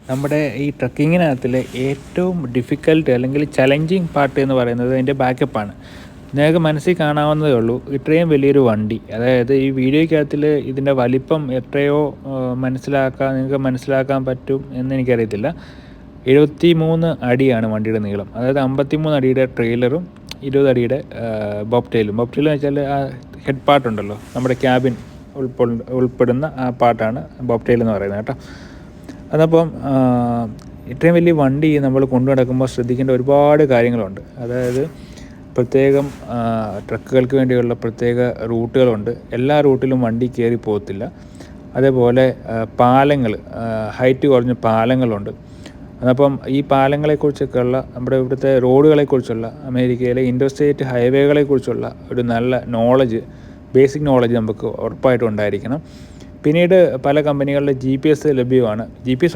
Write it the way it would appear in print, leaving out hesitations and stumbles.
നമ്മുടെ ഈ ട്രക്കിങ്ങിനകത്തിലെ ഏറ്റവും ഡിഫിക്കൽട്ട് അല്ലെങ്കിൽ ചലഞ്ചിങ് പാർട്ട് എന്ന് പറയുന്നത് അതിൻ്റെ ബാക്കപ്പാണ്. നിങ്ങൾക്ക് മനസ്സിൽ കാണാവുന്നതേ ഉള്ളൂ, ഇത്രയും വലിയൊരു വണ്ടി, അതായത് ഈ വീഡിയോയ്ക്കകത്തിൽ ഇതിൻ്റെ വലിപ്പം എത്രയോ നിങ്ങൾക്ക് മനസ്സിലാക്കാൻ പറ്റും എന്നെനിക്കറിയത്തില്ല. 73 അടിയാണ് വണ്ടിയുടെ നീളം. അതായത് 53 അടിയുടെ ട്രെയിലറും 20 അടിയുടെ ബോബ്ടെയിലും. ബോബ്ടെയിൽ എന്ന് വെച്ചാൽ ആ ഹെഡ് പാർട്ടുണ്ടല്ലോ, നമ്മുടെ ക്യാബിൻ ഉൾപ്പെടുന്ന ആ പാർട്ടാണ് ബോബ്ടെയിൽ എന്ന് പറയുന്നത് കേട്ടോ. അതപ്പം ഇത്രയും വലിയ വണ്ടി നമ്മൾ കൊണ്ടു നടക്കുമ്പോൾ ശ്രദ്ധിക്കേണ്ട ഒരുപാട് കാര്യങ്ങളുണ്ട്. അതായത് പ്രത്യേകം ട്രക്കുകൾക്ക് വേണ്ടിയുള്ള പ്രത്യേക റൂട്ടുകളുണ്ട്. എല്ലാ റൂട്ടിലും വണ്ടി കയറി പോകത്തില്ല. അതേപോലെ പാലങ്ങൾ, ഹൈറ്റ് കുറഞ്ഞ പാലങ്ങളുണ്ട്. അതപ്പം ഈ പാലങ്ങളെക്കുറിച്ചൊക്കെയുള്ള നമ്മുടെ ഇവിടുത്തെ റോഡുകളെക്കുറിച്ചുള്ള, അമേരിക്കയിലെ ഇൻ്റർസ്റ്റേറ്റ് ഹൈവേകളെക്കുറിച്ചുള്ള ഒരു നല്ല നോളജ്, ബേസിക് നോളജ് നമുക്ക് ഉറപ്പായിട്ടും ഉണ്ടായിരിക്കണം. പിന്നീട് പല കമ്പനികളുടെ GPS ലഭ്യമാണ്. GPS